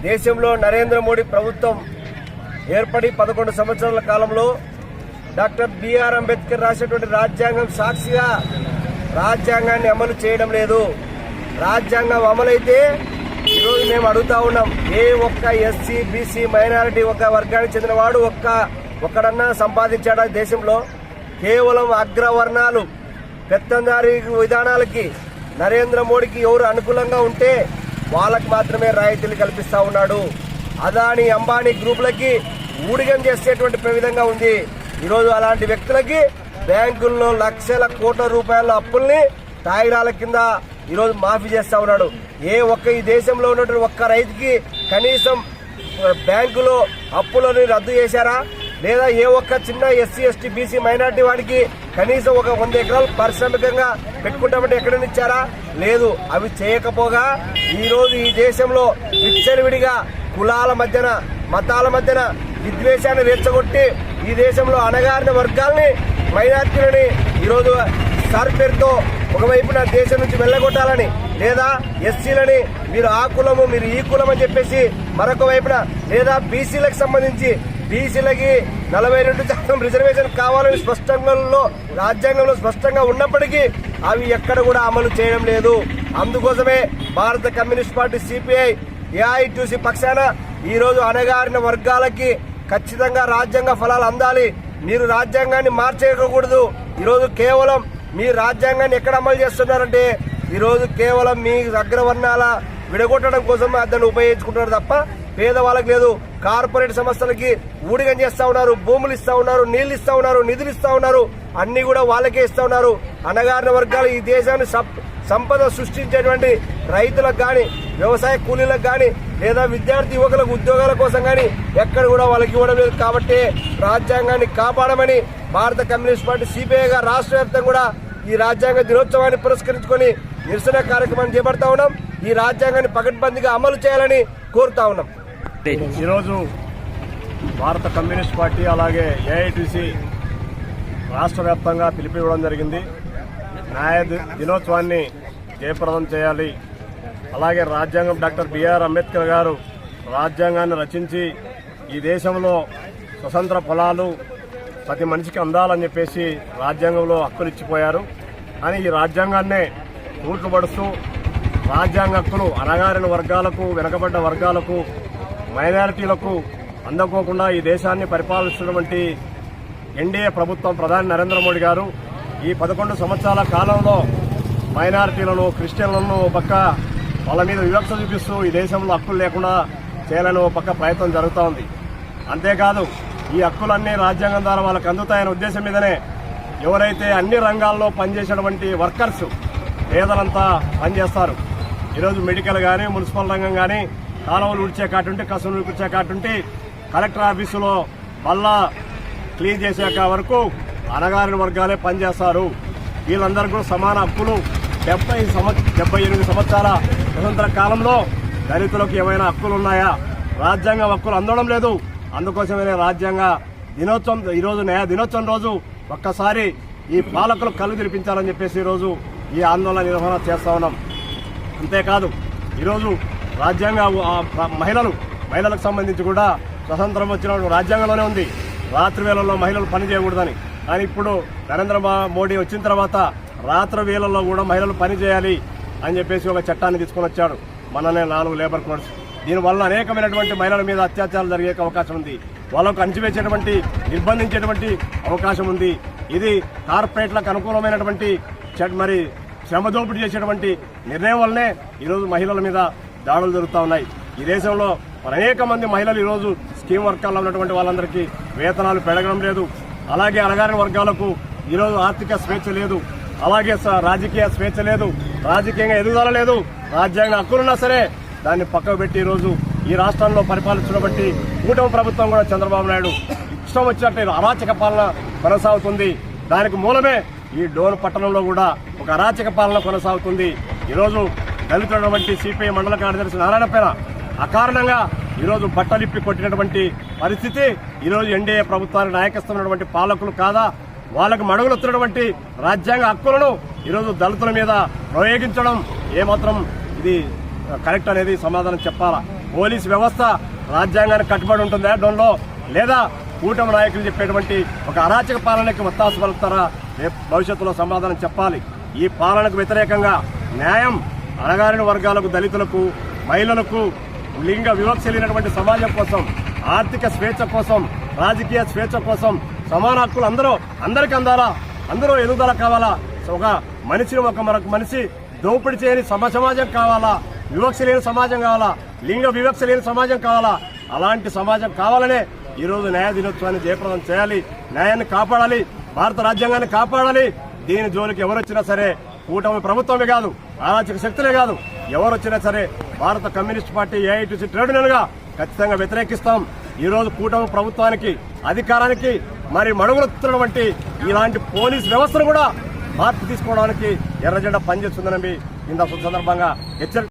దేశంలో నరేంద్ర మోడీ ప్రభుత్వం ఏర్పడి 11 సంవత్సరాల కాలంలో డాక్టర్ బిఆర్ అంబేద్కర్ రాసినటువంటి రాజ్యాంగం సాక్షిగా రాజ్యాంగాన్ని అమలు చేయడం లేదు. రాజ్యాంగం అమలైతే ఈరోజు మేము అడుగుతా ఉన్నాం, ఏ ఒక్క ఎస్సీ బీసీ మైనారిటీ ఒక వర్గానికి చెందినవాడు ఒక్కడన్నా సంపాదించాడా దేశంలో? కేవలం అగ్రవర్ణాలు పెత్తందారీ విధానాలకి నరేంద్ర మోడీకి ఎవరు అనుకూలంగా ఉంటే వాళ్ళకి మాత్రమే రాయితీలు కల్పిస్తా ఉన్నాడు. అదానీ అంబానీ గ్రూపులకి ఊడిగం చేసేటువంటి విధంగా ఉంది. ఈరోజు అలాంటి వ్యక్తులకి బ్యాంకుల్లో లక్షల కోట్ల రూపాయల అప్పుల్ని తాయిరాల కింద ఈరోజు మాఫీ చేస్తా ఉన్నాడు. ఈ దేశంలో ఉన్నటువంటి ఒక్క రైతుకి కనీసం బ్యాంకులో అప్పులని రద్దు చేశారా? లేదా ఏ ఒక్క చిన్న ఎస్సీ ఎస్టీ బీసీ మైనార్టీ వాడికి కనీసం ఒక 100 ఎకరాలు పారిశ్రామికంగా పెట్టుకుంటామంటే ఎక్కడైనా ఇచ్చారా? లేదు. అవి చేయకపోగా ఈరోజు ఈ దేశంలో విచ్చలవిడిగా కులాల మధ్యన మతాల మధ్యన విద్వేషాన్ని రెచ్చగొట్టి ఈ దేశంలో అణగారిన వర్గాల్ని మైనార్టీలని ఈరోజు సార్ పేరుతో ఒకవైపున దేశం నుంచి వెళ్ళగొట్టాలని, లేదా ఎస్సీలని మీరు ఆ కులము మీరు ఈ కులం అని చెప్పేసి మరొక వైపున, లేదా బీసీలకు సంబంధించి బీసీలకి 42% రిజర్వేషన్ కావాలని రాజ్యాంగంలో స్పష్టంగా ఉన్నప్పటికీ అవి ఎక్కడ కూడా అమలు చేయడం లేదు. అందుకోసమే భారత కమ్యూనిస్ట్ పార్టీ సిపిఐ ఏఐటీయూసీ పక్షాన ఈరోజు అణగారిన వర్గాలకి ఖచ్చితంగా రాజ్యాంగ ఫలాలు అందాలి. మీరు రాజ్యాంగాన్ని మార్చేయకూడదు. ఈరోజు కేవలం మీ రాజ్యాంగాన్ని ఎక్కడ అమలు చేస్తున్నారంటే ఈరోజు కేవలం మీ అగ్రవర్ణాల విడగొట్టడం కోసం దాన్ని ఉపయోగించుకుంటున్నారు తప్ప పేదవాళ్ళకి లేదు. కార్పొరేట్ సంస్థలకి ఊడిగం చేస్తా ఉన్నారు, భూములు ఇస్తా ఉన్నారు, నీళ్లు ఇస్తా ఉన్నారు, నిధులు ఇస్తా ఉన్నారు, అన్ని కూడా వాళ్ళకే ఇస్తా ఉన్నారు. అణగారిన వర్గాలు ఈ దేశాన్ని సంపద సృష్టించేటువంటి రైతులకు కానీ, వ్యవసాయ కూలీలకు కానీ, లేదా విద్యార్థి యువకులకు ఉద్యోగాల కోసం కానీ ఎక్కడ కూడా వాళ్ళకి ఇవ్వడం లేదు. కాబట్టి రాజ్యాంగాన్ని కాపాడమని భారత కమ్యూనిస్ట్ పార్టీ సిపిఐగా రాష్ట్ర వ్యాప్తంగా కూడా ఈ రాజ్యాంగ దినోత్సవాన్ని పురస్కరించుకొని నిరసన కార్యక్రమాన్ని చేపడతా ఉన్నాం. ఈ రాజ్యాంగాన్ని పకడ్బందీగా అమలు చేయాలని కోరుతా ఉన్నాం. ఈరోజు భారత కమ్యూనిస్ట్ పార్టీ అలాగే ఏఐటీసీ రాష్ట్ర వ్యాప్తంగా పిలుపునివ్వడం జరిగింది. న్యాయ దినోత్సవాన్ని జయప్రదం చేయాలి. అలాగే రాజ్యాంగం డాక్టర్ బిఆర్ అంబేద్కర్ గారు రాజ్యాంగాన్ని రచించి ఈ దేశంలో స్వతంత్ర ఫలాలు ప్రతి మనిషికి అందాలని చెప్పేసి రాజ్యాంగంలో హక్కులు ఇచ్చిపోయారు. కానీ ఈ రాజ్యాంగాన్నే తూట్లు పడుస్తూ రాజ్యాంగ హక్కులు అణగారిన వర్గాలకు, వెనకబడ్డ వర్గాలకు, మైనారిటీలకు అందుకోకుండా ఈ దేశాన్ని పరిపాలిస్తున్నటువంటి ఎన్డీఏ ప్రభుత్వం ప్రధాని నరేంద్ర మోడీ గారు ఈ 11 సంవత్సరాల కాలంలో మైనారిటీలను, క్రిస్టియన్లను పక్క వాళ్ళ మీద వివక్ష చూపిస్తూ ఈ దేశంలో హక్కులు లేకుండా చేయాలని పక్క ప్రయత్నం జరుగుతూ ఉంది. అంతేకాదు ఈ హక్కులన్నీ రాజ్యాంగం ద్వారా వాళ్ళకు అందుతాయనే ఉద్దేశం మీదనే ఎవరైతే అన్ని రంగాల్లో పనిచేసేటువంటి వర్కర్స్ పేదలంతా పనిచేస్తారు. ఈరోజు మెడికల్ కానీ, మున్సిపల్ రంగం కానీ, కాలువలు ఉడిచే కాటుంటే, కసులు ఉడిచే కాటుంటే, కలెక్టర్ ఆఫీసులో మళ్ళా క్లీన్ చేసాక వరకు అణగారిన వర్గాలే పనిచేస్తారు. వీళ్ళందరికీ కూడా సమాన హక్కులు 78 సంవత్సరాల స్వతంత్ర కాలంలో దళితులకు ఏమైనా హక్కులు ఉన్నాయా? రాజ్యాంగ హక్కులు అందడం లేదు. అందుకోసమే రాజ్యాంగ దినోత్సవం ఈరోజు న్యాయ దినోత్సవం రోజు ఒక్కసారి ఈ పాలకులు కళ్ళు తెరిపించాలని చెప్పేసి ఈరోజు ఈ ఆందోళన నిర్వహణ చేస్తా ఉన్నాం. అంతేకాదు ఈరోజు రాజ్యాంగ మహిళలకు సంబంధించి కూడా స్వతంత్రం వచ్చిన రాజ్యాంగంలోనే ఉంది రాత్రి వేళల్లో మహిళలు పని చేయకూడదని. కానీ ఇప్పుడు నరేంద్ర మోడీ వచ్చిన తర్వాత రాత్రి వేళల్లో కూడా మహిళలు పని చేయాలి అని చెప్పేసి ఒక చట్టాన్ని తీసుకొని వచ్చాడు. మననే 4 లేబర్ కోడ్స్. దీనివల్ల అనేకమైనటువంటి మహిళల మీద అత్యాచారాలు జరిగే అవకాశం ఉంది. వాళ్ళకు అణచివేసేటువంటి, నిర్బంధించేటువంటి అవకాశం ఉంది. ఇది కార్పొరేట్లకు అనుకూలమైనటువంటి మరి శ్రమ దోపిడీ చేసేటువంటి నిర్ణయం వల్లనే ఈరోజు మహిళల మీద దాడులు జరుగుతూ ఉన్నాయి. ఈ దేశంలో అనేక మంది మహిళలు ఈరోజు స్కీమ్ వర్గాల్లో ఉన్నటువంటి వాళ్ళందరికీ వేతనాలు పెరగడం లేదు. అలాగే అణగారిన వర్గాలకు ఈరోజు ఆర్థిక స్వేచ్ఛ లేదు, అలాగే రాజకీయ స్వేచ్ఛ లేదు, రాజకీయంగా ఎదుగుదల లేదు. రాజ్యాంగ హక్కులున్నా సరే దాన్ని పక్కకు పెట్టి ఈరోజు ఈ రాష్ట్రంలో పరిపాలిస్తున్నటువంటి కూటమి ప్రభుత్వం కూడా చంద్రబాబు నాయుడు ఇష్టం వచ్చినట్టు అరాచక పాలన కొనసాగుతుంది. దానికి మూలమే ఈ డోన్ పట్టణంలో కూడా ఒక అరాచక పాలన కొనసాగుతుంది. ఈరోజు దళితులైనటువంటి సిపిఐ మండల కార్యదర్శి నారాయణపైన అకారణంగా ఈరోజు బట్టలిప్పి కొట్టినటువంటి పరిస్థితి. ఈరోజు ఎన్డీఏ ప్రభుత్వానికి నాయకత్వమైనటువంటి పాలకులు కాదా? వాళ్ళకు మడుగులొస్తున్నటువంటి రాజ్యాంగ హక్కులను ఈరోజు దళితుల మీద ప్రయోగించడం ఏమాత్రం ఇది కరెక్ట్ అనేది సమాధానం చెప్పాలా. పోలీస్ వ్యవస్థ రాజ్యాంగానికి కట్టుబడి ఉంటుందా డోన్లో, లేదా కూటమి నాయకులు చెప్పేటువంటి ఒక అరాచక పాలనకి ఒత్తాసు పలుకుతారా? రేపు భవిష్యత్తులో సమాధానం చెప్పాలి. ఈ పాలనకు వ్యతిరేకంగా న్యాయం, అణగారిన వర్గాలకు, దళితులకు, మహిళలకు, లింగ వివక్ష లేనటువంటి సమాజం కోసం, ఆర్థిక స్వేచ్ఛ కోసం, రాజకీయ స్వేచ్ఛ కోసం, సమాన హక్కులు అందరికీ అందాలా, అందరూ ఎదుగుదల కావాలా, ఒక మనిషిని మరొక మనిషి దోపిడీ చేయని సమాజం కావాలా, వివక్ష లేని సమాజం కావాలా, లింగ వివక్ష లేని సమాజం కావాలా. అలాంటి సమాజం కావాలనే ఈరోజు న్యాయ దినోత్సవాన్ని జయప్రదం చేయాలి. న్యాయాన్ని కాపాడాలి, భారత రాజ్యాంగాన్ని కాపాడాలి. దీని జోలికి ఎవరొచ్చినా సరే, కూటమి ప్రభుత్వమే కాదు, అరాచక శక్తులే కాదు, ఎవరొచ్చినా సరే భారత communist party AITC trade union గా ఖచ్చితంగా వ్యతిరేకిస్తాం. ఈ రోజు కూటమి ప్రభుత్వానికి, అధికారానికి మరి మడుగులుతున్నటువంటి ఇలాంటి పోలీస్ వ్యవస్థను కూడా మార్పు తీసుకోవడానికి ఎర్రజెండా పనిచేస్తుందని ఇంత సందర్భంగా హెచ్చరిక